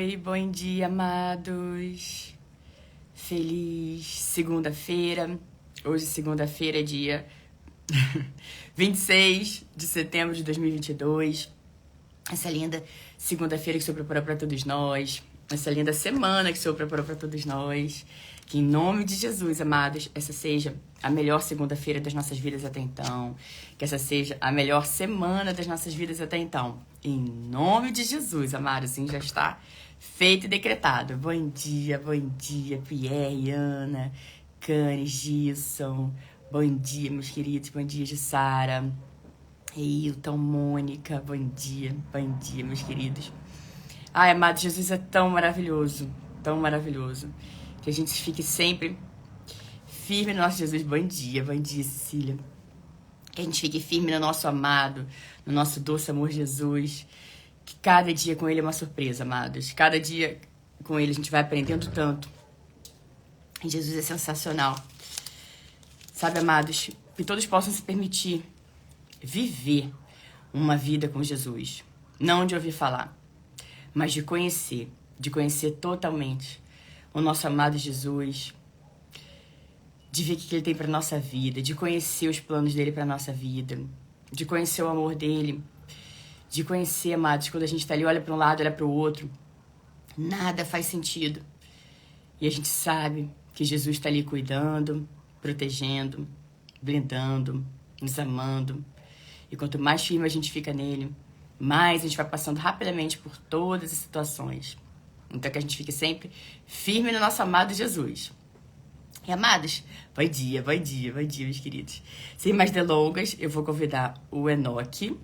Oi, bom dia, amados. Feliz segunda-feira. Hoje, segunda-feira, é dia 26 de setembro de 2022. Essa linda segunda-feira que o Senhor preparou para todos nós. Essa linda semana que o Senhor preparou para todos nós. Que em nome de Jesus, amados, essa seja a melhor segunda-feira das nossas vidas até então. Que essa seja a melhor semana das nossas vidas até então. Em nome de Jesus, amados, assim já está feito e decretado. Bom dia, Pierre, Ana, Cane, Gilson. Bom dia, meus queridos. Bom dia, Jussara. Eilton, Mônica. Bom dia, meus queridos. Ai, amado, Jesus é tão maravilhoso. Tão maravilhoso. Que a gente fique sempre firme no nosso Jesus. Bom dia, Cecília. Que a gente fique firme no nosso amado, no nosso doce amor Jesus. Que cada dia com Ele é uma surpresa, amados. Cada dia com Ele a gente vai aprendendo tanto. E Jesus é sensacional. Sabe, amados, que todos possam se permitir viver uma vida com Jesus. Não de ouvir falar, mas de conhecer totalmente o nosso amado Jesus, de ver o que Ele tem para nossa vida, de conhecer os planos dele para nossa vida, de conhecer o amor dele, de conhecer, amados, quando a gente tá ali, olha para um lado, olha para o outro, nada faz sentido. E a gente sabe que Jesus está ali cuidando, protegendo, blindando, nos amando. E quanto mais firme a gente fica nele, mais a gente vai passando rapidamente por todas as situações. Então que a gente fique sempre firme no nosso amado Jesus. E amados, bom dia, meus queridos. Sem mais delongas, eu vou convidar o Enoque.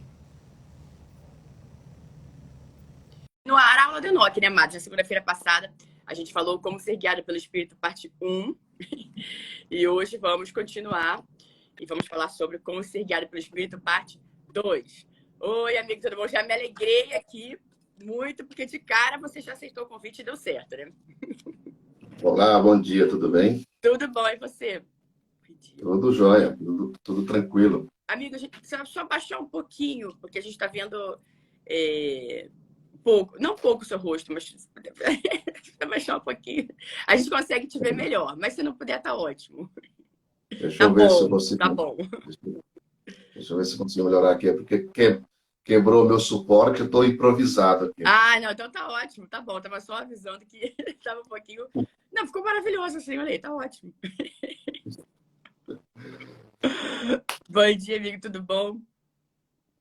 No ar, a aula do Enoque, né, amados? Na segunda-feira passada, a gente falou como ser guiado pelo Espírito, parte 1. E hoje vamos continuar e vamos falar sobre como ser guiado pelo Espírito, parte 2. Oi, amigo, tudo bom? Já me alegrei aqui muito, porque de cara você já aceitou o convite e deu certo, né? Olá, bom dia, tudo bem? Tudo bom, e você? Tudo jóia, tudo tranquilo. Amigo, a gente precisa só baixar um pouquinho, porque a gente está vendo pouco, não pouco o seu rosto, mas se puder baixar um pouquinho, a gente consegue te ver melhor, mas se não puder, tá ótimo. Deixa Tá eu ver se eu bom, tá consigo, bom. deixa eu ver se eu consigo melhorar aqui, porque quebrou o meu suporte, eu estou improvisado aqui. Ah, não, então tá ótimo, tá bom. Tava só avisando que tava um pouquinho. Não, ficou maravilhoso assim, olha aí, tá ótimo. Bom dia, amigo, tudo bom?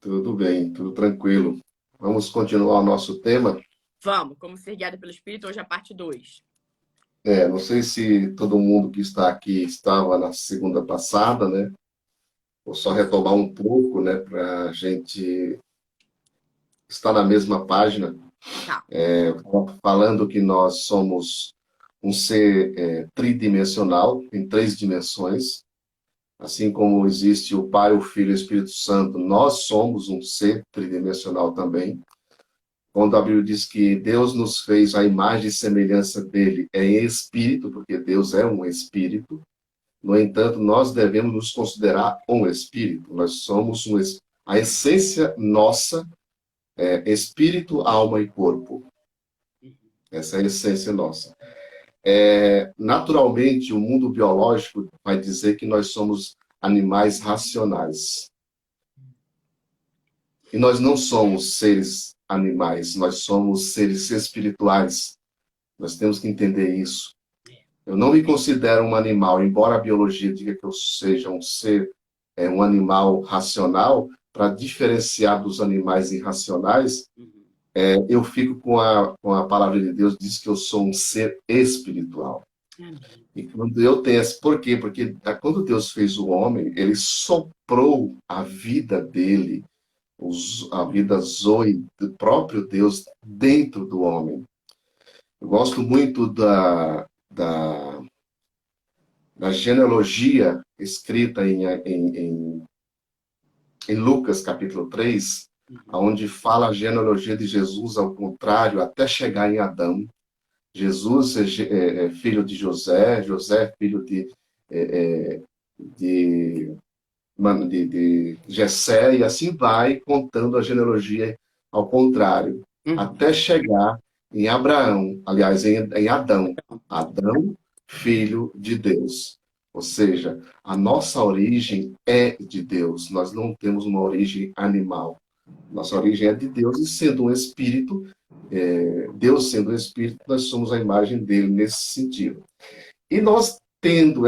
Tudo bem, tudo tranquilo. Vamos continuar o nosso tema. Vamos, como ser guiado pelo Espírito, hoje é a parte 2. Não sei se todo mundo que está aqui estava na segunda passada, né? Vou só retomar um pouco, né, para a gente estar na mesma página. Tá. Falando que nós somos um ser tridimensional, em 3 dimensões. Assim como existe o Pai, o Filho e o Espírito Santo, nós somos um ser tridimensional também. Quando a Bíblia diz que Deus nos fez a imagem e semelhança dele é em espírito, porque Deus é um espírito. No entanto, nós devemos nos considerar um espírito. Nós somos a essência nossa é espírito, alma e corpo. Essa é a essência nossa. Naturalmente, o mundo biológico vai dizer que nós somos animais racionais. E nós não somos seres animais, nós somos seres espirituais. Nós temos que entender isso. Eu não me considero um animal, embora a biologia diga que eu seja um ser, um animal racional, para diferenciar dos animais irracionais, eu fico com a palavra de Deus, diz que eu sou um ser espiritual. E quando eu tenho esse... Por quê? Porque quando Deus fez o homem, ele soprou a vida dele, a vida zoe do próprio Deus dentro do homem. Eu gosto muito da genealogia escrita em Lucas, capítulo 3, onde fala a genealogia de Jesus ao contrário, até chegar em Adão. Jesus é filho de José, José é filho de Jessé, e assim vai contando a genealogia ao contrário, até chegar em Abraão, aliás, em Adão. Adão, filho de Deus. Ou seja, a nossa origem é de Deus. Nós não temos uma origem animal. Nossa origem é de Deus e sendo um espírito, Deus sendo um espírito, nós somos a imagem dele nesse sentido. E nós tendo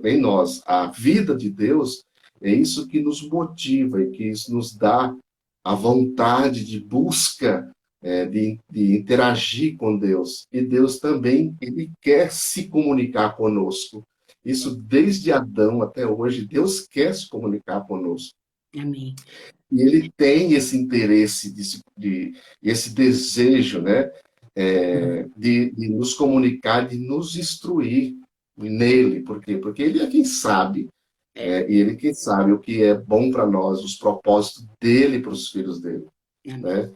em nós a vida de Deus, é isso que nos motiva e que isso nos dá a vontade de busca, de interagir com Deus. E Deus também, ele quer se comunicar conosco. Isso desde Adão até hoje, Deus quer se comunicar conosco. Amém. E ele tem esse interesse, esse desejo, né, de nos comunicar, de nos instruir nele. Por quê? Porque ele é quem sabe, e ele é quem sabe o que é bom para nós, os propósitos dele para os filhos dele. Né?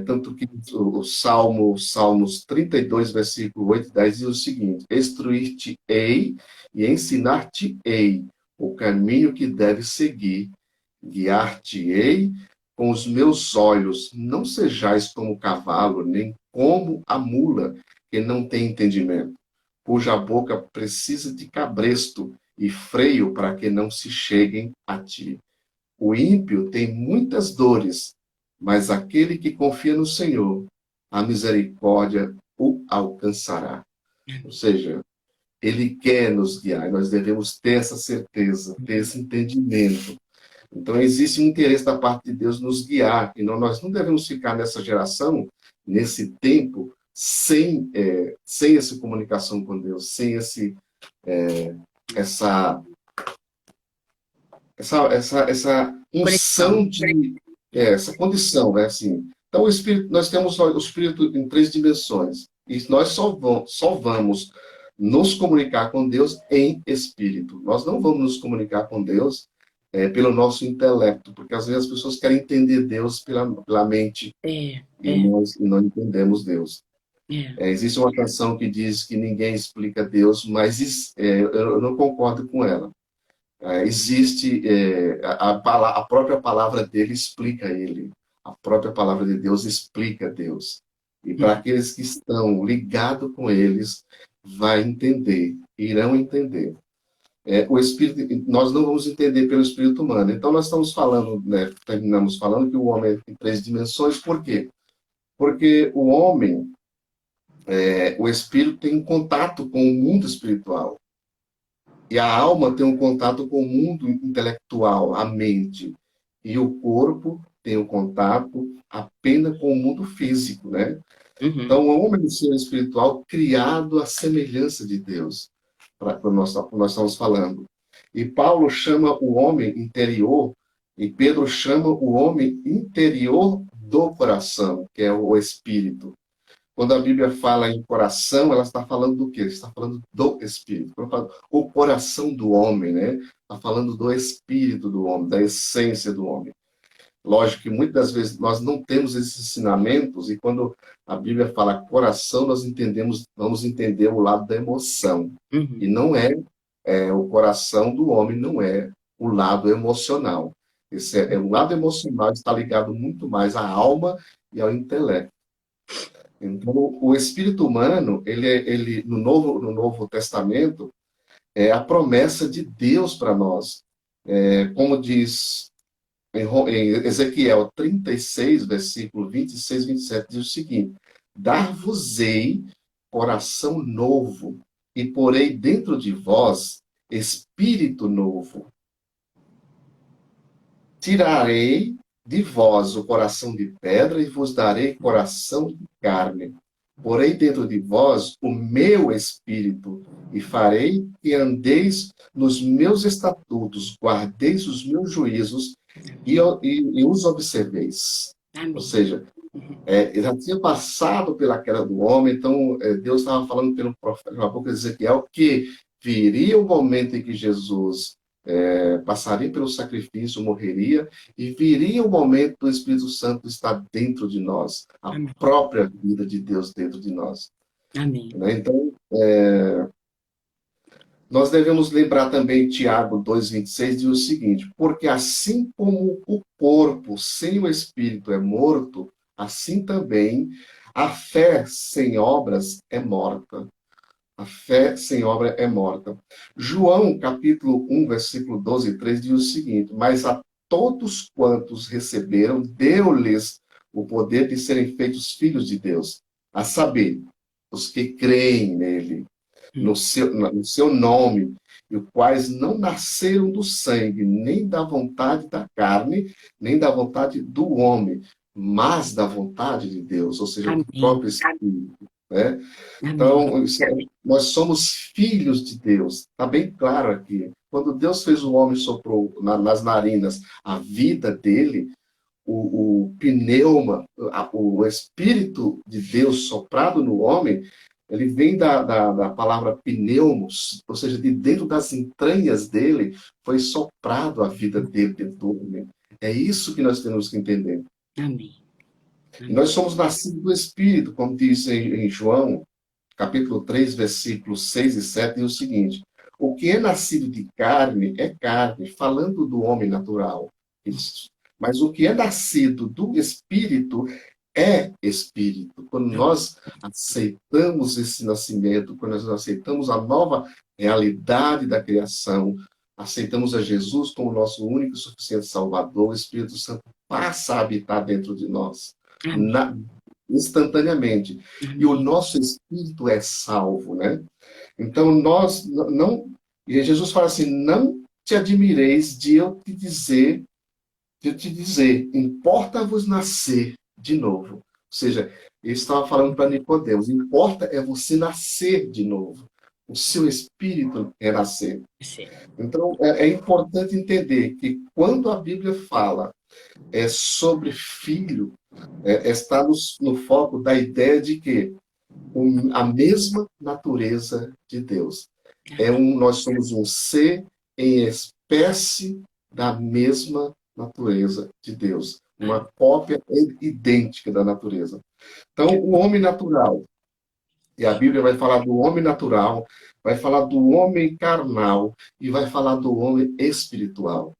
Tanto que o Salmos 32, versículo 8 e 10 diz o seguinte: instruir-te-ei e ensinar-te-ei o caminho que deves seguir, guiar-te-ei com os meus olhos, não sejais como o cavalo, nem como a mula, que não tem entendimento, cuja boca precisa de cabresto e freio para que não se cheguem a ti. O ímpio tem muitas dores, mas aquele que confia no Senhor, a misericórdia o alcançará. Ou seja, ele quer nos guiar, e nós devemos ter essa certeza, ter esse entendimento. Então, existe um interesse da parte de Deus nos guiar, e nós não devemos ficar nessa geração, nesse tempo, sem essa comunicação com Deus, sem essa unção essa condição, né? Assim, então, o Espírito, nós temos o Espírito em 3 dimensões, e nós só vamos nos comunicar com Deus em Espírito. Nós não vamos nos comunicar com Deus pelo nosso intelecto, porque às vezes as pessoas querem entender Deus pela mente, e nós não entendemos Deus. Existe uma canção que diz que ninguém explica Deus, mas eu não concordo com ela. Existe a própria palavra dele explica ele. A própria palavra de Deus explica Deus. E para aqueles que estão ligados com eles, irão entender. O Espírito, nós não vamos entender pelo Espírito humano. Então, nós estamos falando, né, terminamos falando que o homem tem 3 dimensões. Por quê? Porque o homem, o Espírito tem contato com o mundo espiritual. E a alma tem um contato com o mundo intelectual, a mente. E o corpo tem um contato apenas com o mundo físico, né? Uhum. Então, o homem é um ser espiritual criado à semelhança de Deus, para nós estamos falando. E Paulo chama o homem interior, e Pedro chama o homem interior do coração, que é o espírito. Quando a Bíblia fala em coração, ela está falando do quê? Está falando do espírito. O coração do homem, né? Está falando do espírito do homem, da essência do homem. Lógico que muitas das vezes nós não temos esses ensinamentos, e quando a Bíblia fala coração, vamos entender o lado da emoção. Uhum. E não o coração do homem não é o lado emocional. O lado emocional está ligado muito mais à alma e ao intelecto. Então, o espírito humano, ele no Novo Testamento, é a promessa de Deus para nós. Como diz em Ezequiel 36, versículo 26 e 27, diz o seguinte: dar-vos-ei coração novo, e porei dentro de vós espírito novo. Tirarei de vós o coração de pedra e vos darei coração de carne. Porei dentro de vós o meu espírito e farei que andeis nos meus estatutos, guardeis os meus juízos e os observeis. Amém. Ou seja, já tinha passado pela queda do homem, então Deus estava falando pelo profeta, na boca de Ezequiel, que viria o momento em que Jesus passaria pelo sacrifício, morreria, e viria o momento do Espírito Santo estar dentro de nós, a Amém. Própria vida de Deus dentro de nós. Amém. Então, nós devemos lembrar também, Tiago 2,26 diz o seguinte: porque assim como o corpo sem o Espírito é morto, assim também A fé sem obras é morta. A fé sem obra é morta. João, capítulo 1, versículo 12 e 13, diz o seguinte: mas a todos quantos receberam, deu-lhes o poder de serem feitos filhos de Deus, a saber, os que creem nele, no seu nome, e os quais não nasceram do sangue, nem da vontade da carne, nem da vontade do homem, mas da vontade de Deus, ou seja, do Amém. próprio Espírito. Né? Amém. Então, nós somos filhos de Deus. Está bem claro aqui. Quando Deus fez o homem, soprou nas narinas a vida dele, o pneuma, o Espírito de Deus soprado no homem, ele vem da palavra pneumos, ou seja, de dentro das entranhas dele, foi soprado a vida dele dentro do homem. É isso que nós temos que entender. Amém. E nós Amém. somos nascidos do Espírito, como diz em João, capítulo 3, versículos 6 e 7, diz o seguinte: o que é nascido de carne é carne, falando do homem natural. Isso. Mas o que é nascido do Espírito é Espírito. Quando nós aceitamos esse nascimento, quando nós aceitamos a nova realidade da criação, aceitamos a Jesus como nosso único e suficiente Salvador, o Espírito Santo passa a habitar dentro de nós. Amém. Instantaneamente. E o Amém. nosso espírito é salvo, né? Então, nós não... E Jesus fala assim, não te admireis de eu te dizer, importa-vos nascer de novo. Ou seja, ele estava falando para Nicodemos, importa é você nascer de novo. O seu espírito é nascer. Sim. Então, é importante entender que quando a Bíblia fala sobre filho, está no foco da ideia de que a mesma natureza de Deus. Nós somos um ser em espécie da mesma natureza de Deus. Uma cópia idêntica da natureza. Então, o homem natural, e a Bíblia vai falar do homem natural, vai falar do homem carnal e vai falar do homem espiritual.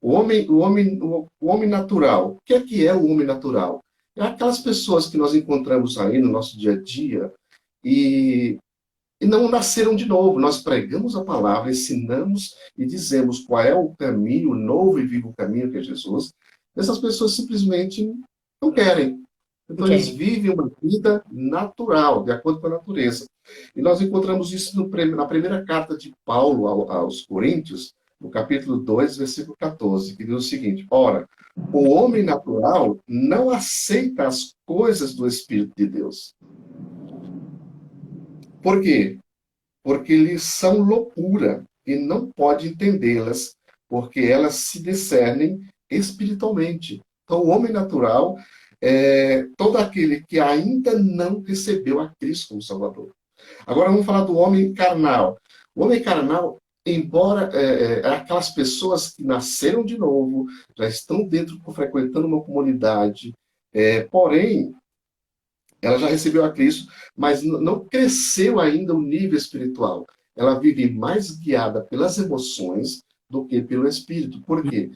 O homem natural. O que é o homem natural? É aquelas pessoas que nós encontramos aí no nosso dia a dia e não nasceram de novo. Nós pregamos a palavra, ensinamos e dizemos qual é o caminho, o novo e vivo caminho que é Jesus. Essas pessoas simplesmente não querem. Então, eles Querem. vivem uma vida natural, de acordo com a natureza. E nós encontramos isso na primeira carta de Paulo aos Coríntios, no capítulo 2, versículo 14, que diz o seguinte: ora, o homem natural não aceita as coisas do Espírito de Deus. Por quê? Porque lhes são loucura e não pode entendê-las, porque elas se discernem espiritualmente. Então, o homem natural é todo aquele que ainda não recebeu a Cristo como Salvador. Agora vamos falar do homem carnal. O homem carnal, embora aquelas pessoas que nasceram de novo, já estão frequentando uma comunidade, porém, ela já recebeu a Cristo, mas não cresceu ainda o nível espiritual. Ela vive mais guiada pelas emoções do que pelo Espírito. Por quê?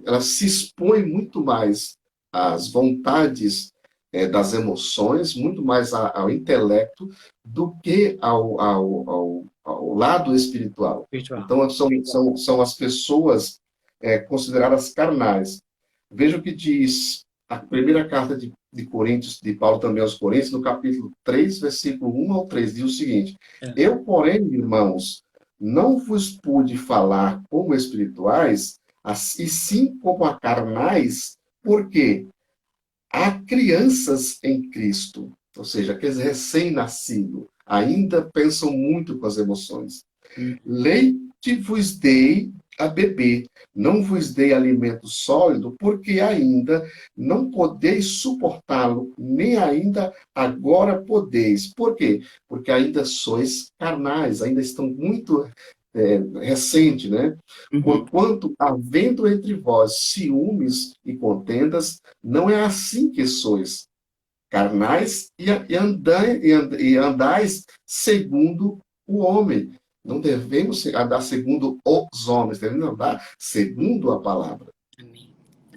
Ela se expõe muito mais às vontades das emoções, muito mais ao intelecto, do que ao lado espiritual. Virtual. Então, são as pessoas consideradas carnais. Veja o que diz a primeira carta de Coríntios, de Paulo também aos Coríntios, no capítulo 3, versículo 1 ao 3, diz o seguinte: eu, porém, irmãos, não vos pude falar como espirituais, e sim como a carnais, porque há crianças em Cristo, ou seja, aqueles recém-nascidos, ainda pensam muito com as emoções. Leite vos dei a beber, não vos dei alimento sólido, porque ainda não podeis suportá-lo, nem ainda agora podeis. Por quê? Porque ainda sois carnais, ainda estão muito recente, né? Porquanto, havendo entre vós ciúmes e contendas, não é assim que sois carnais e andais segundo o homem. Não devemos andar segundo os homens, devemos andar segundo a palavra. Amém.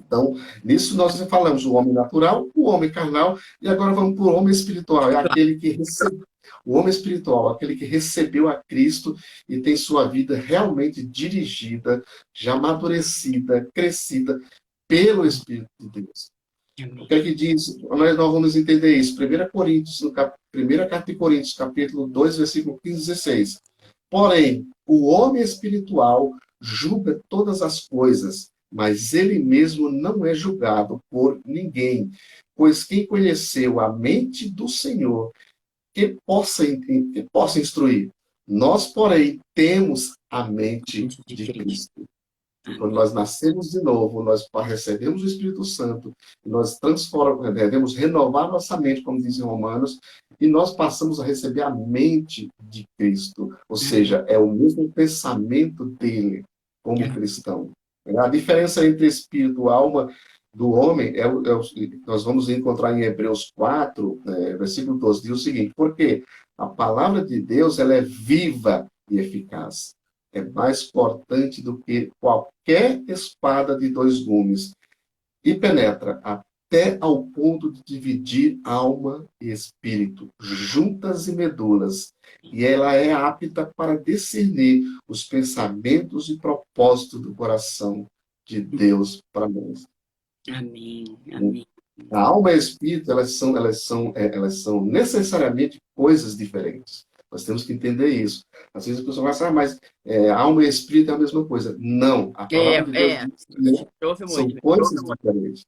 Então, nisso nós falamos o homem natural, o homem carnal, e agora vamos para o homem espiritual. É aquele que recebe, o homem espiritual, aquele que recebeu a Cristo e tem sua vida realmente dirigida, já amadurecida, crescida pelo Espírito de Deus. O que é que diz? Nós vamos entender isso. 1 Coríntios, primeira carta de Coríntios, capítulo 2, versículo 15 e 16. Porém, o homem espiritual julga todas as coisas, mas ele mesmo não é julgado por ninguém. Pois quem conheceu a mente do Senhor, que possa instruir. Nós, porém, temos a mente de Cristo. E quando nós nascemos de novo, nós recebemos o Espírito Santo, nós devemos renovar nossa mente, como dizem Romanos, e nós passamos a receber a mente de Cristo. Ou seja, é o mesmo pensamento dele como cristão. A diferença entre espírito e alma do homem, nós vamos encontrar em Hebreus 4, versículo 12, diz o seguinte: porque a palavra de Deus ela é viva e eficaz. É mais cortante do que qualquer espada de 2 gumes e penetra até ao ponto de dividir alma e espírito, juntas e medulas, e ela é apta para discernir os pensamentos e propósitos do coração de Deus para nós. Amém, amém. A alma e o espírito, elas são necessariamente coisas diferentes. Nós temos que entender isso. Às vezes a pessoa fala assim, mas alma e espírito é a mesma coisa. Não. A palavra de Deus diz que são coisas diferentes.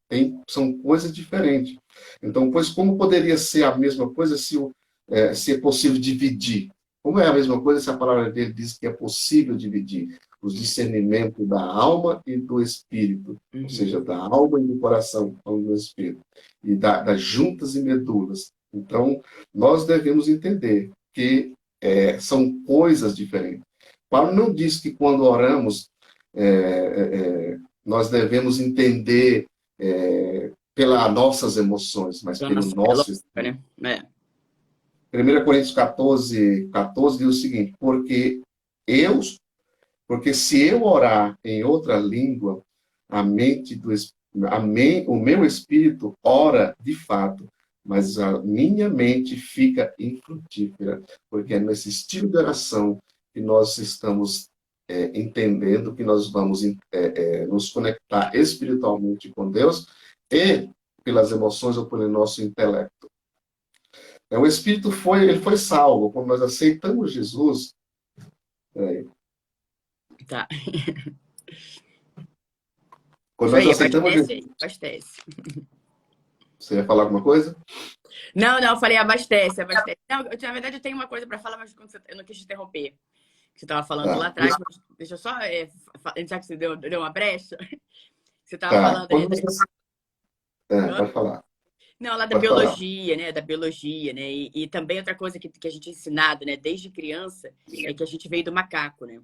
São coisas diferentes. Então, pois como poderia ser a mesma coisa se é possível dividir? Como é a mesma coisa se a palavra dele diz que é possível dividir os discernimentos da alma e do espírito, ou seja, da alma e do coração ao do espírito, e das juntas e medulas. Então, nós devemos entender que são coisas diferentes. Paulo não diz que quando oramos, nós devemos entender pelas nossas emoções, mas pelo nosso espírito. 1 Coríntios 14 diz o seguinte: porque se eu orar em outra língua, o meu espírito ora de fato, mas a minha mente fica infrutífera, porque é nesse estilo de oração que nós estamos entendendo que nós vamos nos conectar espiritualmente com Deus e pelas emoções ou pelo nosso intelecto. O Espírito ele foi salvo. Quando nós aceitamos Jesus... Tá. Quando nós aceitamos Jesus... Abastece. Você ia falar alguma coisa? Não, eu falei abastece. Não, na verdade, eu tenho uma coisa para falar, mas eu não quis te interromper. Você estava falando lá atrás, mas deixa eu só... já que você deu uma brecha, você estava falando... Pode falar. Não, lá da biologia, né? Da biologia, né? E também outra coisa que a gente é ensinado, né? Desde criança, é que a gente veio do macaco, né?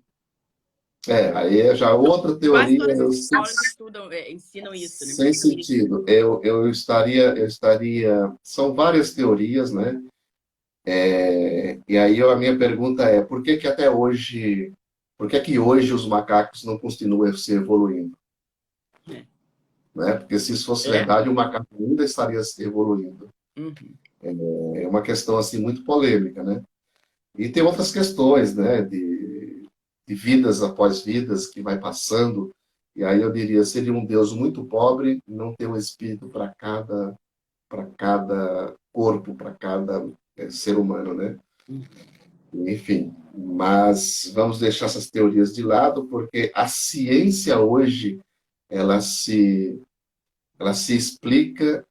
Aí é já outra teoria. Quase todas as escolas ensinam isso, né? Sem sentido. Eu estaria... São várias teorias, né? E aí a minha pergunta é, por que até hoje... Por que hoje os macacos não continuam se evoluindo? Né? Porque se isso fosse verdade, o macaco ainda estaria evoluindo. É uma questão assim muito polêmica, né? E tem outras questões, né? De vidas após vidas que vai passando. E aí eu diria, seria um Deus muito pobre não ter um espírito para cada corpo, para cada ser humano, né? Enfim, mas vamos deixar essas teorias de lado, porque a ciência hoje ela se explica,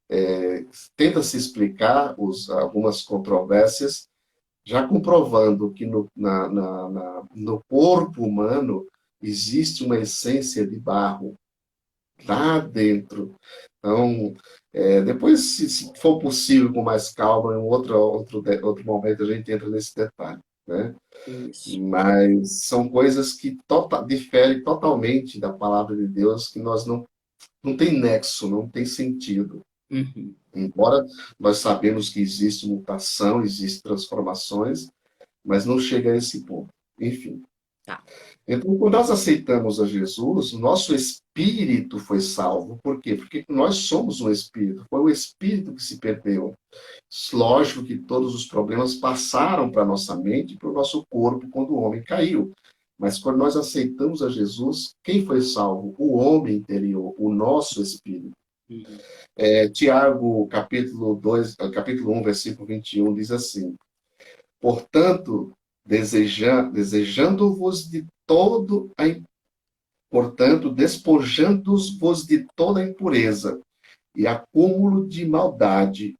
tenta se explicar algumas controvérsias, já comprovando que no corpo humano existe uma essência de barro lá dentro. Então, depois, se for possível, com mais calma, em outro momento a gente entra nesse detalhe. Né? Mas são coisas que diferem totalmente da palavra de Deus, que nós não tem nexo, não tem sentido. Embora nós sabemos que existe mutação, existe transformações, mas não chega a esse ponto. Enfim. Tá. Então, quando nós aceitamos a Jesus, o nosso espírito foi salvo. Por quê? Porque nós somos um espírito. Foi o espírito que se perdeu. Lógico que todos os problemas passaram para a nossa mente e para o nosso corpo quando o homem caiu. Mas quando nós aceitamos a Jesus, quem foi salvo? O homem interior, o nosso espírito. Uhum. Tiago, capítulo 2, capítulo 1, versículo 21, diz assim: Portanto, desejando-vos de todo a portanto, despojando-vos de toda a impureza e acúmulo de maldade,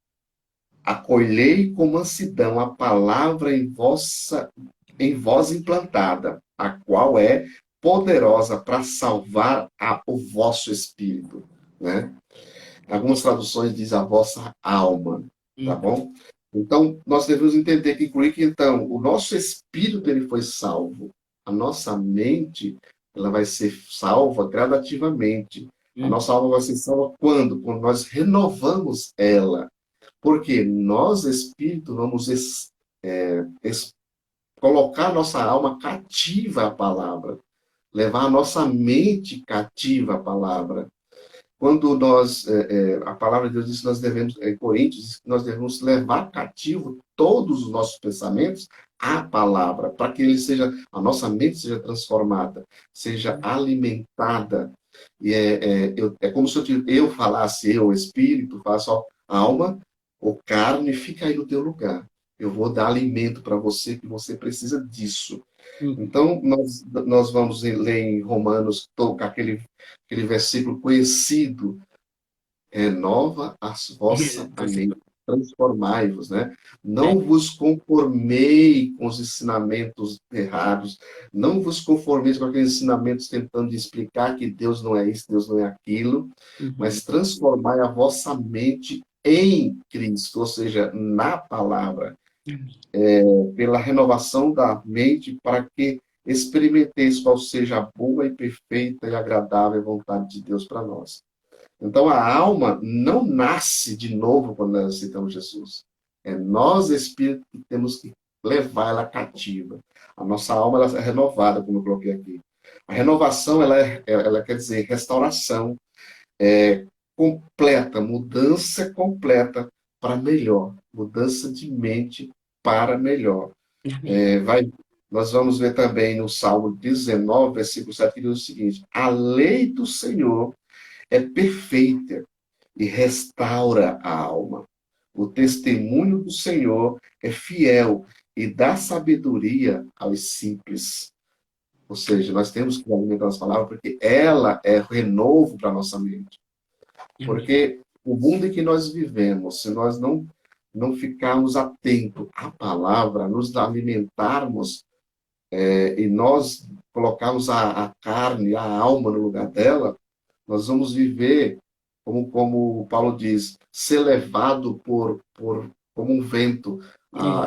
acolhei com mansidão a palavra em vós implantada, a qual é poderosa para salvar o vosso espírito, né? Algumas traduções dizem a vossa alma, tá Uhum. bom? Então, nós devemos entender que incluir que, então, o nosso espírito ele foi salvo. A nossa mente ela vai ser salva gradativamente. A Uhum. nossa alma vai ser salva quando? Quando nós renovamos ela. Porque nós, espírito, vamos colocar a nossa alma cativa à palavra. Levar a nossa mente cativa à palavra. Quando a palavra de Deus diz que nós devemos, em Coríntios, diz que nós devemos levar cativo todos os nossos pensamentos à palavra, para que a nossa mente seja transformada, seja alimentada. E é como se eu falasse, eu, espírito, falasse, ó, alma ou carne, fica aí no teu lugar. Eu vou dar alimento para você, que você precisa disso. Uhum. Então, nós vamos ler em Romanos aquele versículo conhecido, renova a vossa mente, transformai-vos, né? É. Não vos conformei com os ensinamentos errados, não vos conformeis com aqueles ensinamentos tentando explicar que Deus não é isso, Deus não é aquilo, Uhum. mas transformai a vossa mente em Cristo, ou seja, na palavra, Amém. pela renovação da mente, para que experimenteis qual seja a boa e perfeita e agradável vontade de Deus para nós. Então, a alma não nasce de novo quando nós aceitamos Jesus. É nós, espírito, que temos que levar ela cativa. A nossa alma ela é renovada, como eu coloquei aqui. A renovação, ela quer dizer restauração completa, mudança completa para melhor. Mudança de mente para melhor. Amém. Nós vamos ver também no Salmo 19, versículo 7, que diz o seguinte: A lei do Senhor é perfeita e restaura a alma. O testemunho do Senhor é fiel e dá sabedoria aos simples. Ou seja, nós temos que alimentar as palavras porque ela é renovo para a nossa mente. Amém. Porque o mundo em que nós vivemos, se nós não ficarmos atentos à palavra, nos alimentarmos e nós colocarmos a carne, a alma no lugar dela, nós vamos viver, como Paulo diz, ser levado como um vento,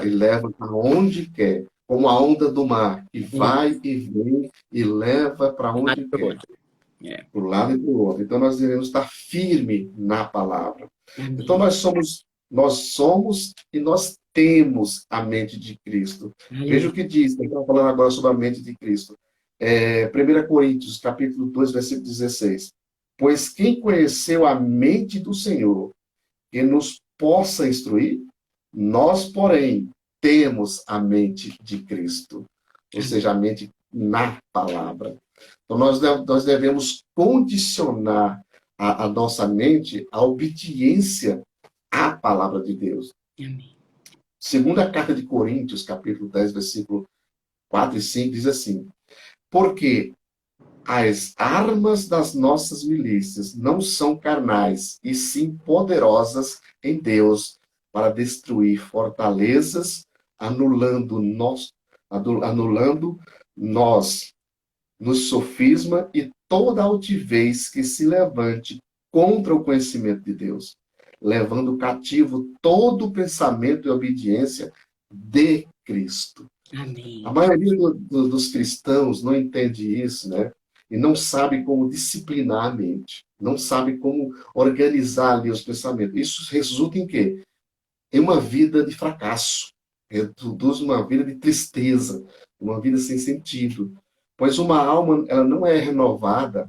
e leva para onde quer, como a onda do mar, que vai e vem e leva para Um lado onde pro quer, outro. É. para um lado e para o outro. Então nós devemos estar firme na palavra. Então Amém. nós somos e nós temos a mente de Cristo. Veja o Aleluia. que diz, estamos falando agora sobre a mente de Cristo. 1 Coríntios, capítulo 2, versículo 16. Pois quem conheceu a mente do Senhor, que nos possa instruir, nós, porém, temos a mente de Cristo. Ou seja, a mente na palavra. Então, nós devemos condicionar a nossa mente à obediência à palavra de Deus. Amém. Segunda carta de Coríntios, capítulo 10, versículo 4 e 5, diz assim: Porque as armas das nossas milícias não são carnais, e sim poderosas em Deus para destruir fortalezas, anulando nós no sofisma e toda altivez que se levante contra o conhecimento de Deus, levando cativo todo pensamento e obediência de Cristo. A Amém. maioria dos cristãos não entende isso, né? E não sabe como disciplinar a mente, não sabe como organizar ali os pensamentos. Isso resulta em quê? Em uma vida de fracasso, reduz uma vida de tristeza, uma vida sem sentido. Pois uma alma, ela não é renovada,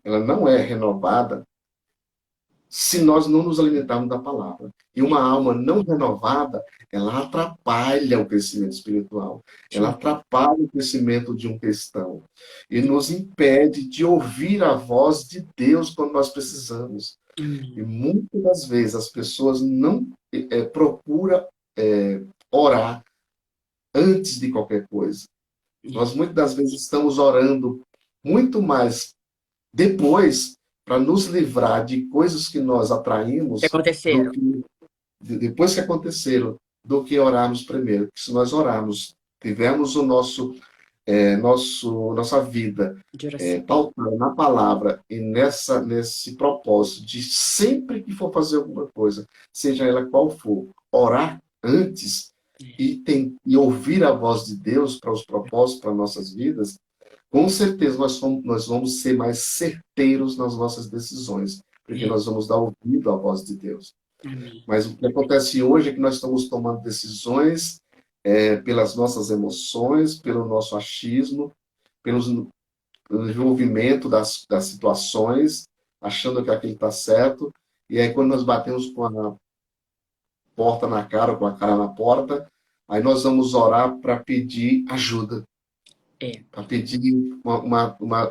ela não é renovada se nós não nos alimentarmos da palavra. E uma alma não renovada, ela atrapalha o crescimento espiritual, ela Sim. atrapalha o crescimento de um cristão e nos impede de ouvir a voz de Deus quando nós precisamos. E Amém. muitas das vezes as pessoas não procuram orar antes de qualquer coisa. Nós muitas das vezes estamos orando muito mais depois para nos livrar de coisas que nós Que atraímos do aconteceram. que depois que aconteceram, do que orarmos primeiro. Porque se nós orarmos, tivermos o nossa vida De oração. pautada na palavra e nesse propósito de sempre que for fazer alguma coisa, seja ela qual for, orar antes e ouvir a voz de Deus para os propósitos para nossas vidas, com certeza nós vamos ser mais certeiros nas nossas decisões, porque É. nós vamos dar ouvido à voz de Deus. Amém. Mas o que acontece hoje é que nós estamos tomando decisões pelas nossas emoções, pelo nosso achismo, pelo envolvimento das situações, achando que aquilo está certo. E aí, quando nós batemos com a porta na cara, com a cara na porta, aí nós vamos orar para pedir ajuda, É. para pedir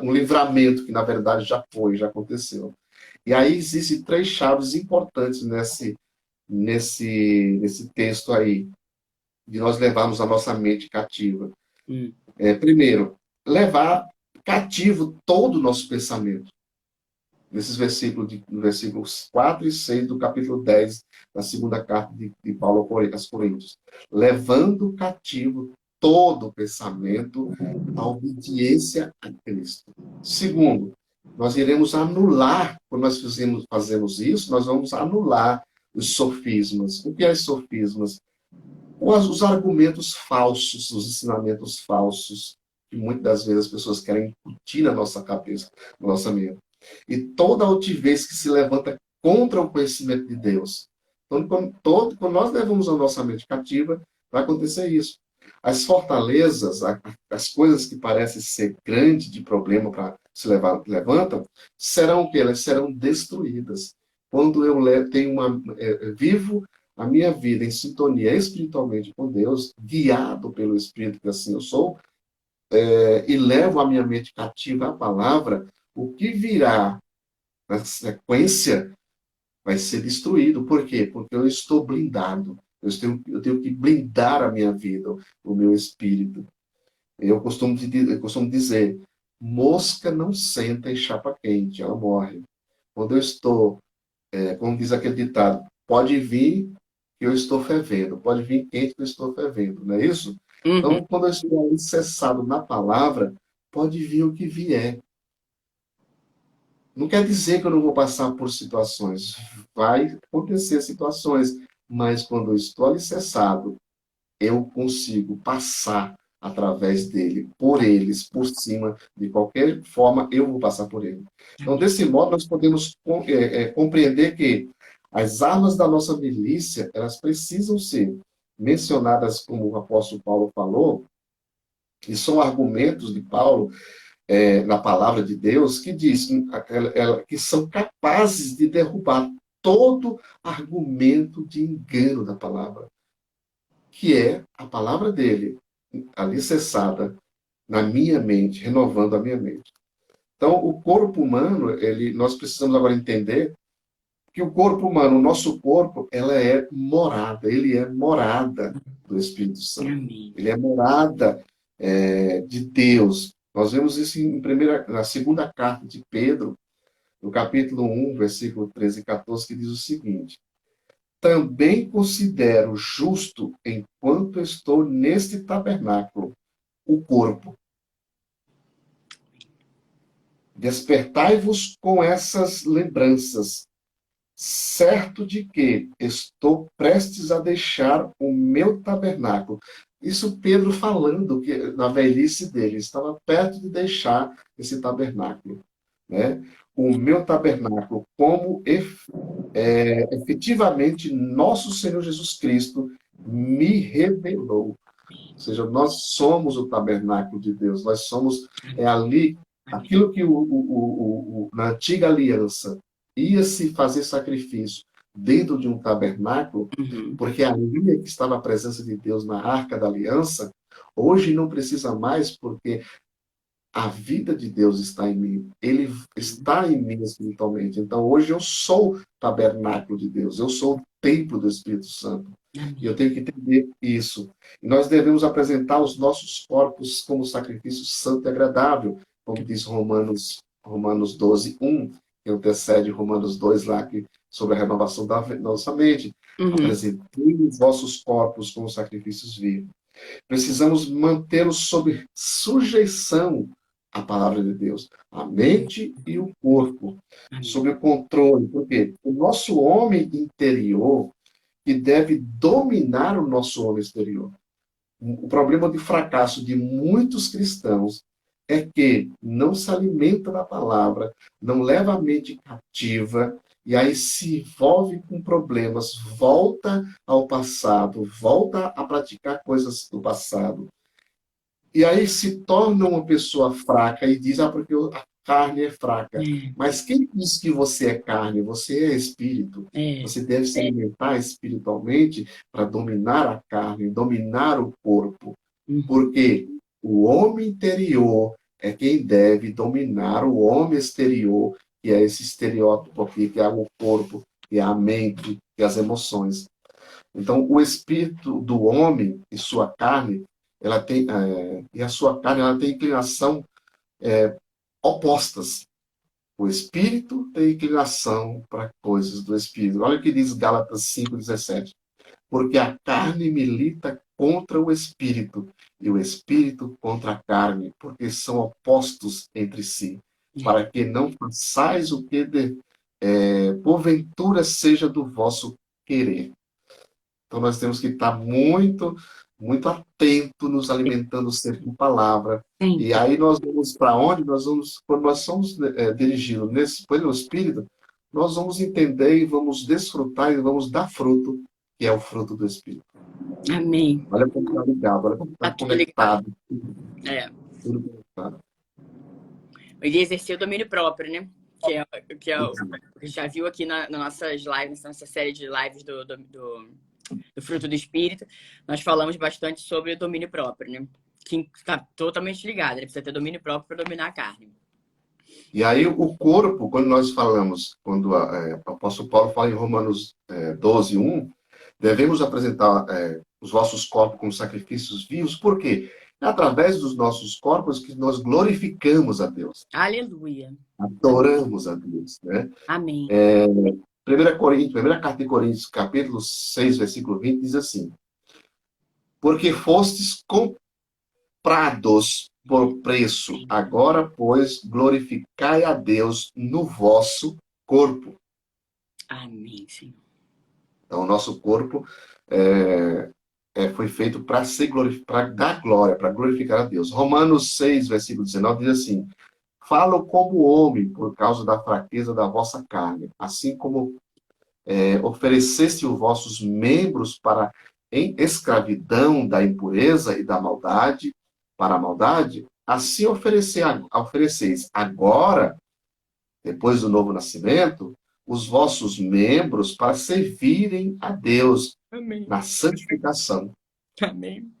um livramento, que na verdade já foi, já aconteceu. E aí existem três chaves importantes nesse texto aí, de nós levarmos a nossa mente cativa. Hum. Primeiro, levar cativo todo o nosso pensamento. Nesses versículos 4 e 6 do capítulo 10 da segunda carta de Paulo aos Coríntios. Levando cativo todo o pensamento à obediência a Cristo. Segundo, nós iremos anular, quando nós fazemos isso, nós vamos anular os sofismas. O que é sofismas? Os argumentos falsos, os ensinamentos falsos, que muitas das vezes as pessoas querem incutir na nossa cabeça, na nossa mente. E toda altivez que se levanta contra o conhecimento de Deus. Então, quando nós levamos a nossa mente cativa, vai acontecer isso. As fortalezas, as coisas que parecem ser grandes de problema para se levantam, serão o quê? Elas serão destruídas. Quando eu vivo a minha vida em sintonia espiritualmente com Deus, guiado pelo Espírito, que assim eu sou, e levo a minha mente cativa à palavra, o que virá na sequência vai ser destruído. Por quê? Porque eu estou blindado. Eu tenho que blindar a minha vida, o meu espírito. Eu costumo dizer, mosca não senta em chapa quente, ela morre. Quando eu estou, como diz aquele ditado, pode vir que eu estou fervendo, pode vir quente que eu estou fervendo, não é isso? Uhum. Então, quando eu estou alicerçado na palavra, pode vir o que vier. Não quer dizer que eu não vou passar por situações. Vai acontecer situações, mas quando eu estou alicerçado, eu consigo passar através dele, por eles, por cima, de qualquer forma, eu vou passar por ele. Então, Amém. desse modo, nós podemos compreender que as armas da nossa milícia, elas precisam ser mencionadas, como o apóstolo Paulo falou, e são argumentos de Paulo na palavra de Deus, que diz que são capazes de derrubar todo argumento de engano da palavra, que é a palavra dele, alicerçada na minha mente, renovando a minha mente. Então, o corpo humano, nós precisamos agora entender que o corpo humano, o nosso corpo, ele é morada do Espírito Santo. Amém. Ele é morada de Deus. Nós vemos isso na segunda carta de Pedro, no capítulo 1, versículo 13 e 14, que diz o seguinte: também considero justo, enquanto estou neste tabernáculo, o corpo. Despertai-vos com essas lembranças, certo de que estou prestes a deixar o meu tabernáculo. Isso Pedro falando que na velhice dele, estava perto de deixar esse tabernáculo, né? O meu tabernáculo, como efetivamente nosso Senhor Jesus Cristo me revelou. Ou seja, nós somos o tabernáculo de Deus. Nós somos ali aquilo que na antiga aliança ia se fazer sacrifício dentro de um tabernáculo, Uhum. porque ali é que estava a presença de Deus na arca da aliança. Hoje não precisa mais, porque a vida de Deus está em mim. Ele está em mim espiritualmente. Então, hoje eu sou o tabernáculo de Deus. Eu sou o templo do Espírito Santo. E eu Amém. tenho que entender isso. E nós devemos apresentar os nossos corpos como sacrifício santo e agradável, como diz Romanos 12:1, que antecede Romanos 2 lá, sobre a renovação da nossa mente. Uhum. Apresentei os vossos corpos como sacrifícios vivos. Precisamos mantê-los sob sujeição à palavra de Deus. A mente e o corpo, Amém. sob o controle. Por quê? O nosso homem interior que deve dominar o nosso homem exterior. O problema de fracasso de muitos cristãos é que não se alimenta da palavra, não leva a mente cativa, e aí se envolve com problemas, volta ao passado, volta a praticar coisas do passado. E aí se torna uma pessoa fraca e diz, porque a carne é fraca. Mas quem diz que você é carne? Você é espírito. Você deve se alimentar espiritualmente para dominar a carne, dominar o corpo. Porque o homem interior é quem deve dominar o homem exterior, que é esse estereótipo aqui, que é o corpo, que é a mente, que é as emoções. Então, o espírito do homem e sua carne, ela tem, e a sua carne, ela tem inclinação opostas. O espírito tem inclinação para coisas do espírito. Olha o que diz Gálatas 5:17. Porque a carne milita contra o espírito, e o espírito contra a carne, porque são opostos entre si, para que não façais o que porventura seja do vosso querer. Então nós temos que estar muito, muito atento, nos alimentando sempre com palavra. Sim. E aí nós vamos para onde? Nós vamos, quando nós somos dirigidos pelo Espírito, nós vamos entender e vamos desfrutar e vamos dar fruto, que é o fruto do Espírito. Amém. Olha como está ligado, olha como está conectado. Tudo conectado. Ele exercer o domínio próprio, né? Que a gente já viu aqui nas nossas lives, nessa série de lives do fruto do Espírito, nós falamos bastante sobre o domínio próprio, né? Que está totalmente ligado, ele precisa ter domínio próprio para dominar a carne. E aí o corpo, quando nós falamos, quando o apóstolo Paulo fala em Romanos 12:1, devemos apresentar os vossos corpos como sacrifícios vivos, por quê? É através dos nossos corpos que nós glorificamos a Deus. Aleluia. Adoramos a Deus, né? Amém. 1 carta de Coríntios, capítulo 6, versículo 20, diz assim: porque fostes comprados por preço, agora, pois, glorificai a Deus no vosso corpo. Amém, Senhor. Então, o nosso corpo foi feito para dar glória, para glorificar a Deus. Romanos 6, versículo 19, diz assim: falo como homem por causa da fraqueza da vossa carne, assim como ofereceste os vossos membros para em escravidão da impureza e da maldade, para a maldade, assim ofereceis agora, depois do novo nascimento, os vossos membros para servirem a Deus. Amém. Na santificação. Amém.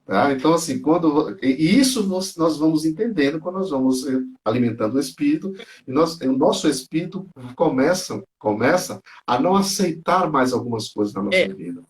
Tá? Então, assim, isso nós vamos entendendo quando nós vamos alimentando o Espírito, e o nosso Espírito começa a não aceitar mais algumas coisas na nossa vida.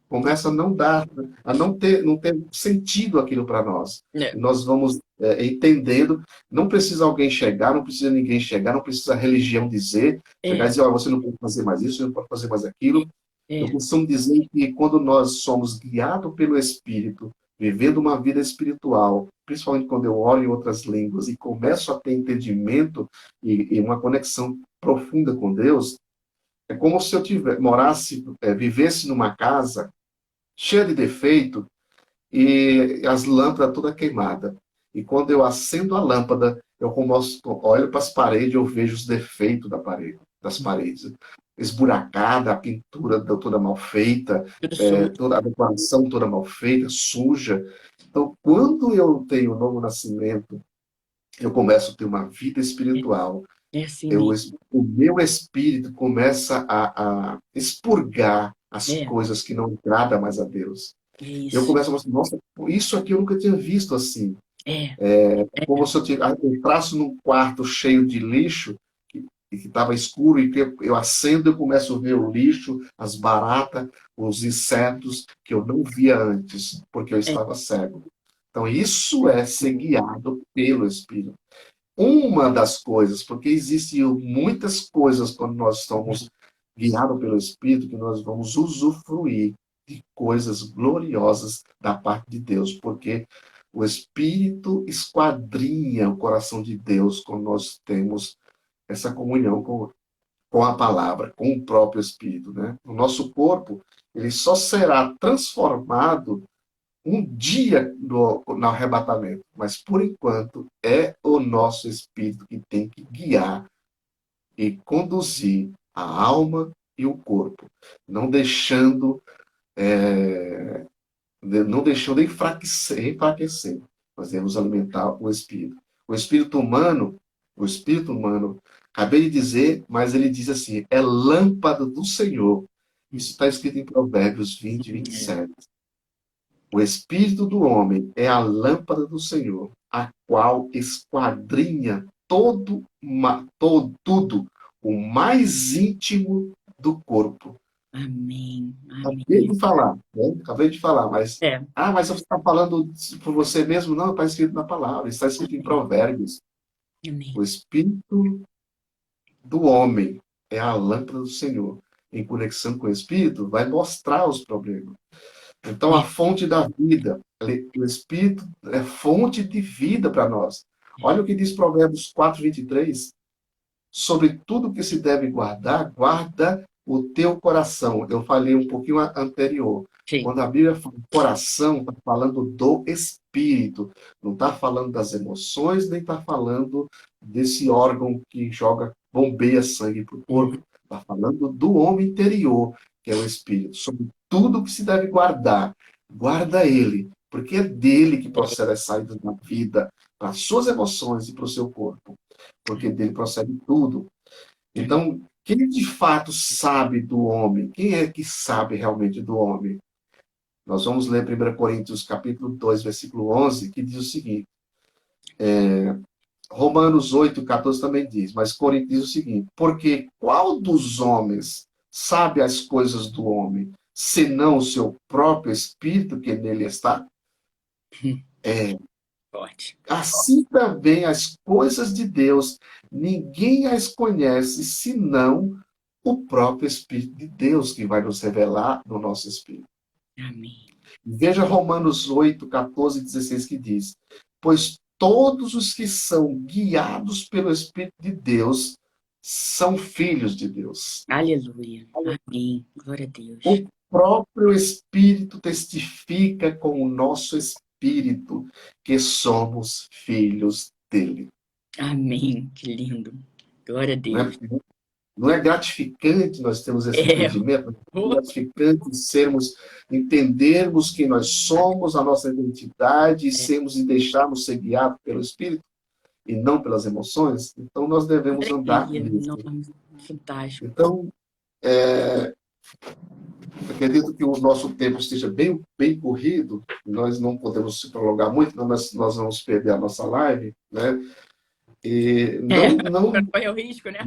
Começa a não ter sentido aquilo para nós. E nós vamos entendendo, não precisa alguém chegar, não precisa ninguém chegar, não precisa a religião dizer, chegar e dizer, você não pode fazer mais isso, você não pode fazer mais aquilo. Eu costumo dizer que quando nós somos guiados pelo Espírito, vivendo uma vida espiritual, principalmente quando eu oro em outras línguas e começo a ter entendimento e uma conexão profunda com Deus, é como se eu vivesse numa casa cheia de defeito e as lâmpadas toda queimada. E quando eu acendo a lâmpada, eu olho para as paredes, eu vejo os defeitos das paredes. esburacada, a pintura toda mal feita, Tudo sujo. toda a decoração toda mal feita, suja. Então, quando eu tenho o novo nascimento, eu começo a ter uma vida espiritual. É assim Eu, mesmo. o meu espírito começa a expurgar as É, coisas que não agradam mais a Deus. é Eu isso. começo a pensar, nossa, isso aqui eu nunca tinha visto assim. É, Como se eu entrasse num quarto cheio de lixo, que estava escuro, e que eu acendo e eu começo a ver o lixo, as baratas, os insetos que eu não via antes, porque eu é, estava cego. Então, isso é ser guiado pelo Espírito. Uma das coisas, porque existem muitas coisas quando nós estamos guiados pelo Espírito, que nós vamos usufruir de coisas gloriosas da parte de Deus, porque o Espírito esquadrinha o coração de Deus quando nós temos essa comunhão com a palavra, com o próprio Espírito, né? O nosso corpo, ele só será transformado um dia no arrebatamento, mas por enquanto é o nosso Espírito que tem que guiar e conduzir a alma e o corpo, não deixando não deixando enfraquecer. Nós devemos alimentar o espírito. O espírito humano, acabei de dizer, mas ele diz assim, é lâmpada do Senhor. Isso está escrito em Provérbios 20, é. 27. O espírito do homem é a lâmpada do Senhor, a qual esquadrinha tudo, o mais íntimo do corpo. Amém. Acabei Amém. de falar, né? Acabei de falar, mas. É, Ah, mas você está falando por você mesmo? Não, está escrito na palavra, está escrito em Provérbios. amém. O espírito do homem é a lâmpada do Senhor. Em conexão com o espírito, vai mostrar os problemas. Então, a É, fonte da vida, o espírito é fonte de vida para nós. Olha o que diz Provérbios 4, 23. Sobre tudo que se deve guardar, guarda o teu coração. Eu falei um pouquinho anterior. sim. Quando a Bíblia fala coração, está falando do espírito. Não está falando das emoções, nem está falando desse órgão que bombeia sangue para o corpo. Uhum. Está falando do homem interior, que é o espírito. Sobre tudo que se deve guardar, guarda ele, porque é dele que procede as saídas da vida, para as suas emoções e para o seu corpo, porque dele procede tudo. Então, quem de fato sabe do homem? Quem é que sabe realmente do homem? Nós vamos ler 1 Coríntios capítulo 2, versículo 11, que diz o seguinte, Romanos 8, 14 também diz, mas Coríntios diz o seguinte, porque qual dos homens sabe as coisas do homem, senão o seu próprio espírito que nele está? É, Forte. assim também as coisas de Deus, ninguém as conhece senão o próprio Espírito de Deus que vai nos revelar no nosso espírito. Amém. Veja Romanos 8, 14 e 16 que diz: pois todos os que são guiados pelo Espírito de Deus são filhos de Deus. Aleluia. Amém. Glória a Deus. O próprio Espírito testifica com o nosso espírito que somos filhos dele. Amém. Que lindo. Glória a Não é, Deus. não é gratificante nós termos esse É. entendimento? Não é Oh, gratificante entendermos quem nós somos, a nossa identidade, é. e deixarmos ser guiados pelo Espírito e não pelas emoções? Então, nós devemos andar Alegria. nisso. Nome fantástico. Então, acredito que o nosso tempo esteja bem, bem corrido, nós não podemos se prolongar muito, nós vamos perder a nossa live, né? E É. não Corre o risco, né?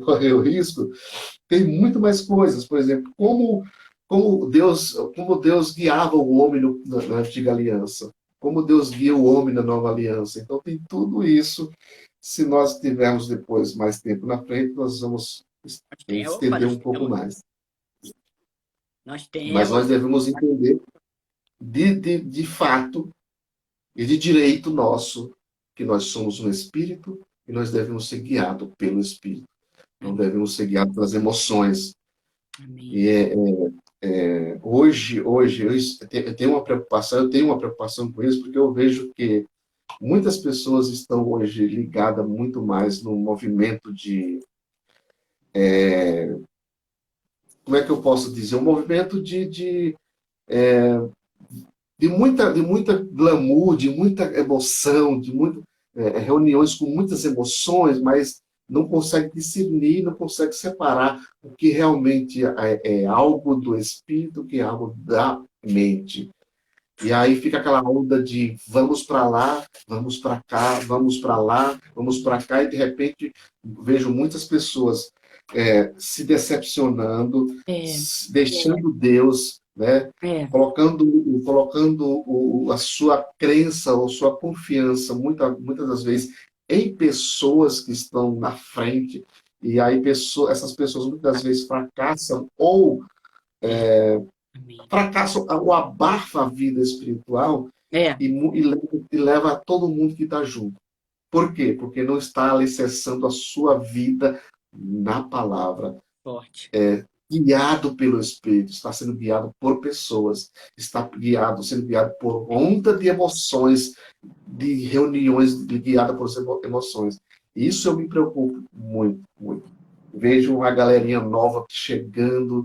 correr o risco. Tem muito mais coisas, por exemplo, como Deus guiava o homem na antiga aliança, como Deus guia o homem na nova aliança. Então tem tudo isso. Se nós tivermos depois mais tempo na frente, nós vamos Opa, estender nós um pouco temos. mais. Nós Mas temos. nós devemos entender de fato e de direito nosso que nós somos um espírito e nós devemos ser guiados pelo espírito. Não devemos ser guiados pelas emoções. Amém. E hoje eu tenho uma preocupação com isso, porque eu vejo que muitas pessoas estão hoje ligadas muito mais no movimento como é que eu posso dizer? Um movimento de muita glamour, de muita emoção, de reuniões com muitas emoções, mas não consegue discernir, não consegue separar o que realmente é algo do espírito, o que é algo da mente. E aí fica aquela onda de vamos para lá, vamos para cá, vamos para lá, vamos para cá, e de repente vejo muitas pessoas se decepcionando, É, deixando Deus, né? é, Colocando a sua crença ou sua confiança, muitas das vezes, em pessoas que estão na frente, e aí essas pessoas muitas das vezes fracassam ou é. Amém. fracassam ou abafa a vida espiritual É, e leva todo mundo que está junto. Por quê? Porque não está alicerçando a sua vida na palavra, forte. guiado pelo Espírito, está sendo guiado por pessoas, sendo guiado por onda de emoções, de reuniões guiada por emoções. Isso eu me preocupo muito, muito. Vejo uma galerinha nova chegando,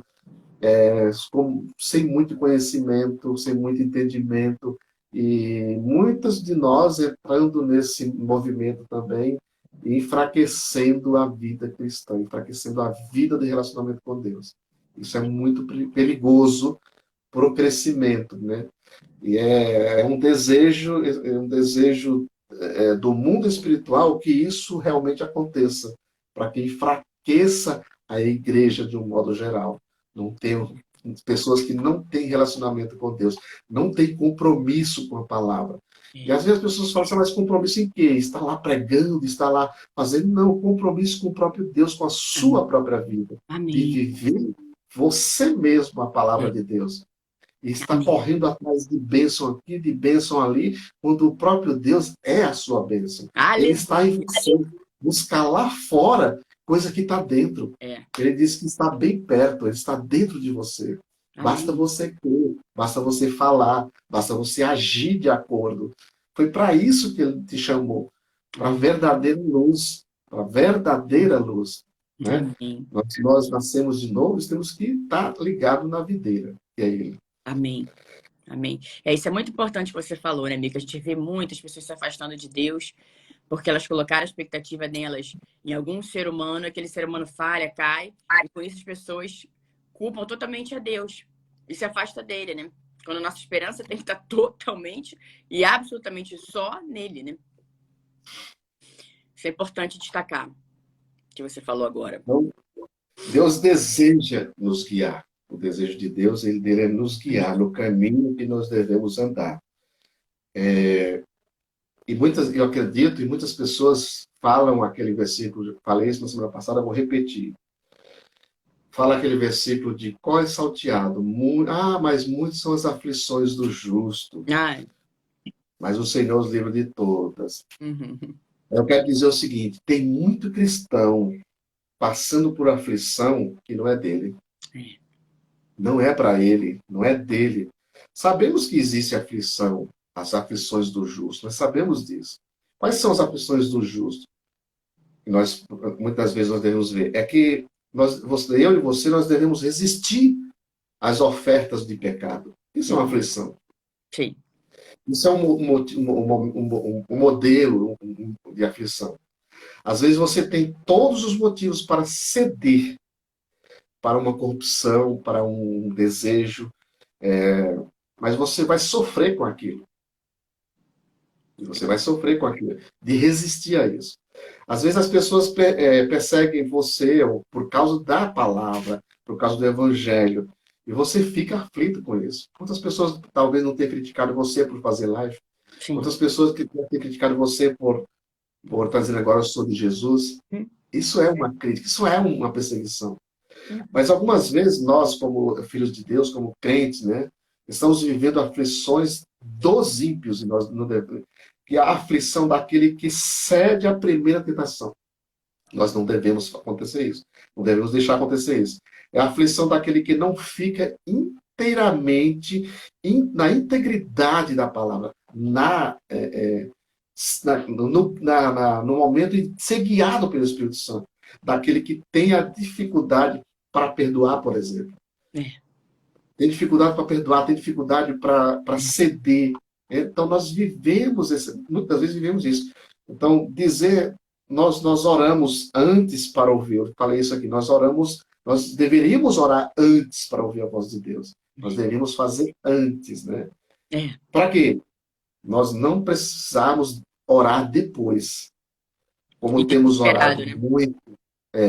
sem muito conhecimento, sem muito entendimento, e muitos de nós entrando nesse movimento também, e enfraquecendo a vida cristã, enfraquecendo a vida de relacionamento com Deus. Isso é muito perigoso para o crescimento, né? E é um desejo do mundo espiritual que isso realmente aconteça, para que enfraqueça a igreja de um modo geral. Não tenho pessoas que não têm relacionamento com Deus, não têm compromisso com a palavra. E É. às vezes as pessoas falam assim, mas compromisso em quê? Está lá pregando, está lá fazendo. Não, compromisso com o próprio Deus, com a sua Amém. própria vida. De Amém. viver você mesmo a palavra É. de Deus. E está Amém. correndo atrás de bênção aqui, de bênção ali, quando o próprio Deus é a sua bênção. Ele está em Aleluia. você. Buscar lá fora coisa que está dentro. É. Ele diz que está bem perto, ele está dentro de você. Basta Amém. você crer, basta você falar, basta você agir de acordo. Foi para isso que ele te chamou, para a Amém. verdadeira luz, para a verdadeira luz. Né? Amém. Nós nascemos de novo, temos que estar ligado na videira, que é ele. Amém. Amém. Isso é muito importante que você falou, né, Mica? A gente vê muitas pessoas se afastando de Deus porque elas colocaram a expectativa delas em algum ser humano, aquele ser humano falha, cai, e por isso as pessoas culpam totalmente a Deus e se afasta dele, né? Quando a nossa esperança tem que estar totalmente e absolutamente só nele, né? Isso é importante destacar, que você falou agora. Então, Deus deseja nos guiar. O desejo de Deus, dele é nos guiar no caminho que nós devemos andar. E eu acredito, e muitas pessoas falam aquele versículo, eu falei isso na semana passada, vou repetir. Fala aquele versículo de qual é salteado. Mas muitas são as aflições do justo, Ai. mas o Senhor os livra de todas. Uhum. Eu quero dizer o seguinte, tem muito cristão passando por aflição que não é dele. Não é para ele, não é dele. Sabemos que existe aflição, as aflições do justo, nós sabemos disso. Quais são as aflições do justo? Muitas vezes nós devemos ver. É que eu e você, nós devemos resistir às ofertas de pecado. Isso é uma aflição. Sim. Isso é um modelo de aflição. Às vezes você tem todos os motivos para ceder para uma corrupção, para um desejo, mas você vai sofrer com aquilo. Você vai sofrer com aquilo, de resistir a isso. Às vezes as pessoas perseguem você por causa da palavra, por causa do evangelho, e você fica aflito com isso. Quantas pessoas talvez não tenham criticado você por fazer live? Sim. Quantas pessoas que tenham criticado você por estar dizendo agora eu sou de Jesus? Isso é uma crítica, isso é uma perseguição. Mas algumas vezes nós, como filhos de Deus, como crentes, né, estamos vivendo aflições dos ímpios, e nós não devemos, que é a aflição daquele que cede à primeira tentação. Nós não devemos acontecer isso. Não devemos deixar acontecer isso. É a aflição daquele que não fica inteiramente na integridade da palavra, no momento de ser guiado pelo Espírito Santo. daquele que tem a dificuldade para perdoar, por exemplo. Tem dificuldade para perdoar, tem dificuldade para ceder. Então, nós vivemos, muitas vezes vivemos isso. Então, nós oramos antes para ouvir. Eu falei isso aqui, nós deveríamos orar antes para ouvir a voz de Deus. Nós deveríamos fazer antes, né? Para quê? Nós não precisamos orar depois. Como temos orado muito,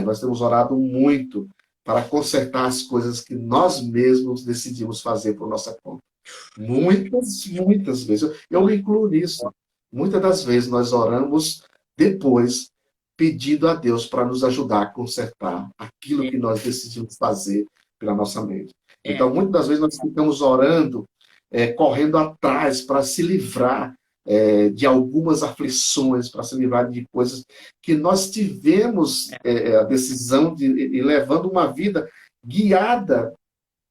nós temos orado muito para consertar as coisas que nós mesmos decidimos fazer por nossa conta. Muitas vezes. Eu me incluo nisso. Muitas das vezes nós oramos depois, pedindo a Deus para nos ajudar a consertar aquilo que nós decidimos fazer pela nossa mente. Então, muitas das vezes nós ficamos orando, correndo atrás para se livrar de algumas aflições, para se livrar de coisas que nós tivemos a decisão de ir levando uma vida guiada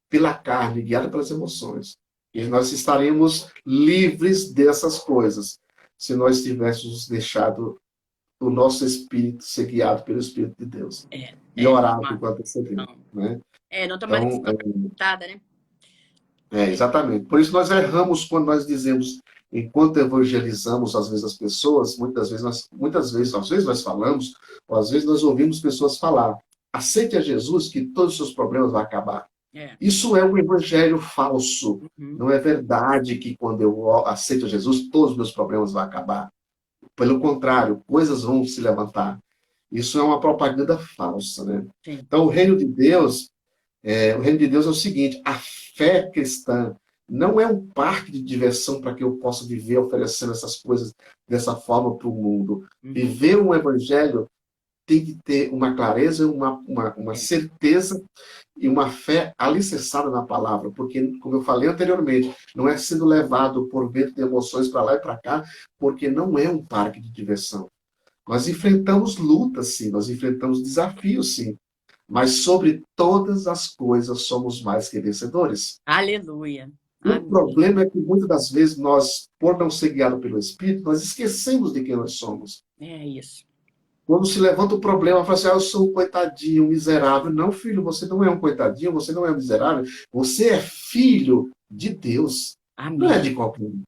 pela carne, guiada pelas emoções. E nós estaremos livres dessas coisas se nós tivéssemos deixado o nosso espírito ser guiado pelo Espírito de Deus. E orado enquanto recebemos. Né? Não tomar decisão precipitada, né? Exatamente. Por isso nós erramos quando nós dizemos, enquanto evangelizamos, às vezes, as pessoas, às vezes nós falamos, ou às vezes nós ouvimos pessoas falar, aceite a Jesus que todos os seus problemas vão acabar. Isso é um evangelho falso. Não é verdade que quando eu aceito a Jesus, todos os meus problemas vão acabar. Pelo contrário, coisas vão se levantar. Isso é uma propaganda falsa, né? Então, o reino de Deus é o seguinte, a fé cristã não é um parque de diversão para que eu possa viver oferecendo essas coisas dessa forma para o mundo. Viver um evangelho tem que ter uma clareza, uma certeza e uma fé alicerçada na palavra, porque, como eu falei anteriormente, não é sendo levado por vento de emoções para lá e para cá, porque não é um parque de diversão. Nós enfrentamos lutas, sim, nós enfrentamos desafios, sim, mas sobre todas as coisas somos mais que vencedores. Aleluia. O problema é que muitas das vezes nós, por não ser guiados pelo Espírito, nós esquecemos de quem nós somos. Isso. Quando se levanta o problema, fala assim, eu sou um coitadinho, um miserável. Não, filho, você não é um coitadinho, você não é um miserável. Você é filho de Deus. Amém. Não é de qualquer um.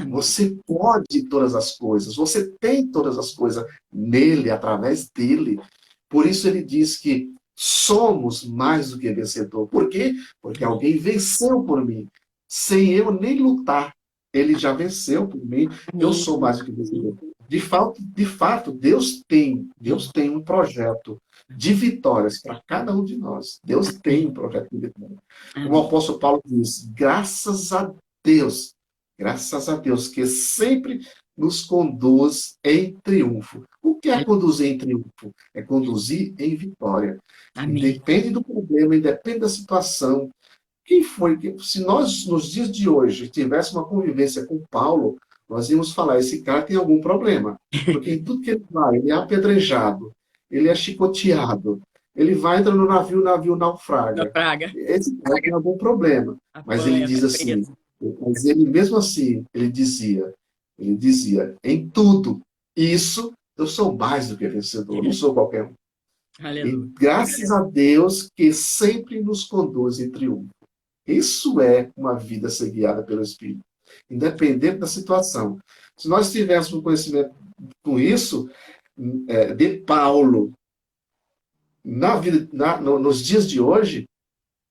Você pode todas as coisas. Você tem todas as coisas nele, através dele. Por isso ele diz que somos mais do que vencedor. Por quê? Porque alguém venceu por mim. Sem eu nem lutar. Ele já venceu por mim. Eu sou mais do que vencedor. De fato, Deus tem um projeto de vitórias para cada um de nós. Deus tem um projeto de vitórias. Como o apóstolo Paulo diz, graças a Deus, que sempre nos conduz em triunfo. O que é conduzir em triunfo? É conduzir em vitória. Independe do problema, independe da situação. Se nós, nos dias de hoje, tivéssemos uma convivência com Paulo, nós íamos falar, esse cara tem algum problema. Porque em tudo que ele vai, ele é apedrejado, ele é chicoteado, ele vai entrar no navio, o navio naufraga. Esse cara tem algum problema. Mas ele diz assim, mas ele mesmo assim, ele dizia, em tudo isso, eu sou mais do que vencedor, eu não sou qualquer um. E graças a Deus que sempre nos conduz em triunfo. Isso é uma vida ser guiada pelo Espírito. Independente da situação. Se nós tivéssemos conhecimento com isso, de Paulo, nos dias de hoje,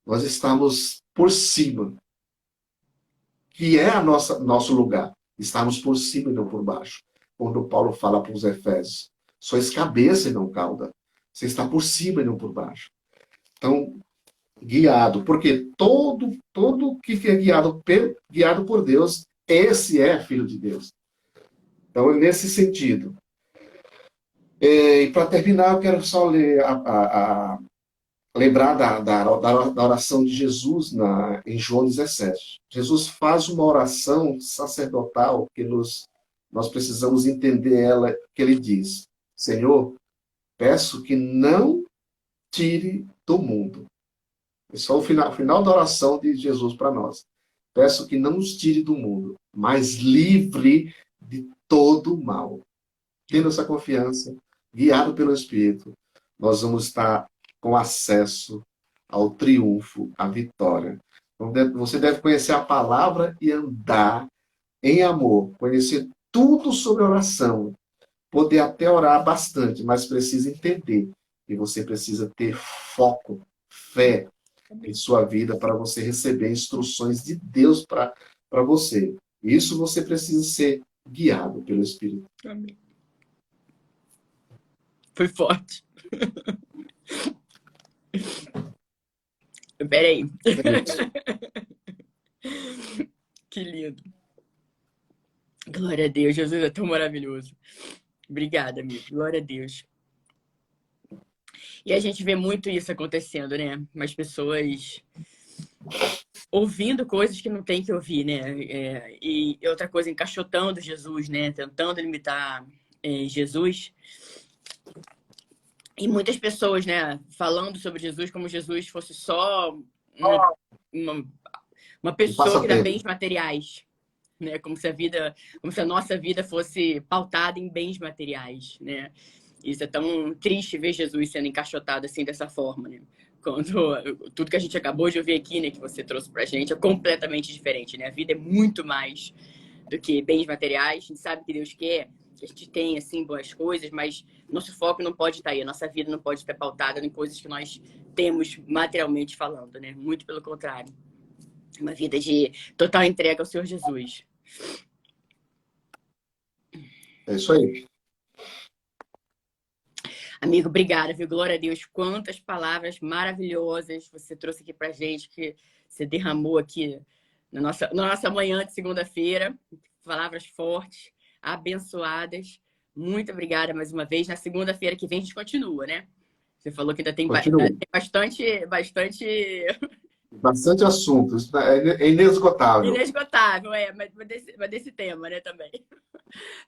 nós estamos por cima. Que é nosso lugar. Estamos por cima e não por baixo. Quando Paulo fala para os Efésios, sois cabeça e não cauda. Você está por cima e não por baixo. Então, guiado, porque todo que é guiado por Deus, esse é filho de Deus. Então, é nesse sentido. E para terminar, eu quero só lembrar da oração de Jesus em João 17. Jesus faz uma oração sacerdotal que nós precisamos entender ela, que ele diz, Senhor, peço que não tire do mundo. Esse é o final da oração de Jesus para nós. Peço que não nos tire do mundo, mas livre de todo o mal. Tendo essa confiança, guiado pelo Espírito, nós vamos estar com acesso ao triunfo, à vitória. Então, você deve conhecer a palavra e andar em amor, conhecer tudo sobre oração, poder até orar bastante, mas precisa entender que você precisa ter foco, fé em sua vida para você receber instruções de Deus para você. Isso você precisa ser guiado pelo Espírito. Amém. Foi forte. Peraí. Que lindo. Glória a Deus, Jesus é tão maravilhoso. Obrigada, amigo. Glória a Deus. E a gente vê muito isso acontecendo, né? As pessoas ouvindo coisas que não tem que ouvir, né? E outra coisa, encaixotando Jesus, né? Tentando imitar Jesus. E muitas pessoas, né? Falando sobre Jesus como Jesus fosse só uma pessoa que dá bens materiais. Né? Como se a nossa vida fosse pautada em bens materiais, né? Isso é tão triste ver Jesus sendo encaixotado assim dessa forma, né? Quando tudo que a gente acabou de ouvir aqui, né, que você trouxe pra gente, é completamente diferente, né? A vida é muito mais do que bens materiais. A gente sabe que Deus quer que a gente tenha, assim, boas coisas, mas nosso foco não pode estar aí. A nossa vida não pode estar pautada em coisas que nós temos materialmente falando, né? Muito pelo contrário. Uma vida de total entrega ao Senhor Jesus. É isso aí. Amigo, obrigada, viu? Glória a Deus. Quantas palavras maravilhosas você trouxe aqui pra gente, que você derramou aqui na nossa manhã de segunda-feira. Palavras fortes, abençoadas. Muito obrigada mais uma vez. Na segunda-feira que vem a gente continua, né? Você falou que ainda tem Bastante assunto. É inesgotável. Inesgotável, mas desse tema, né, também.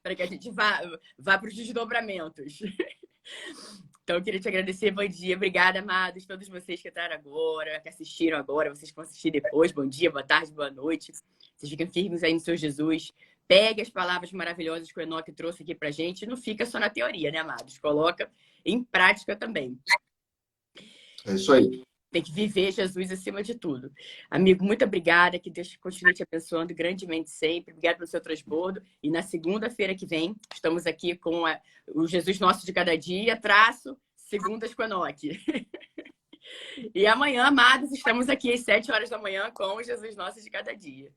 Para que a gente vá para os desdobramentos. Então, eu queria te agradecer. Bom dia. Obrigada, amados. Todos vocês que entraram agora, que assistiram agora, vocês que vão assistir depois. Bom dia, boa tarde, boa noite. Vocês ficam firmes aí no Senhor Jesus. Pegue as palavras maravilhosas que o Enoque trouxe aqui pra gente e não fica só na teoria, né, amados? Coloca em prática também. É isso aí. Tem que viver Jesus acima de tudo. Amigo, muito obrigada. Que Deus continue te abençoando grandemente sempre. Obrigada pelo seu transbordo. E na segunda-feira que vem, estamos aqui com o Jesus Nosso de Cada Dia, segundas com a Enoque. E amanhã, amados, estamos aqui às 7 horas da manhã com o Jesus Nosso de Cada Dia.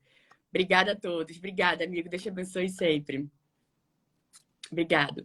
Obrigada a todos. Obrigada, amigo. Deus te abençoe sempre. Obrigado.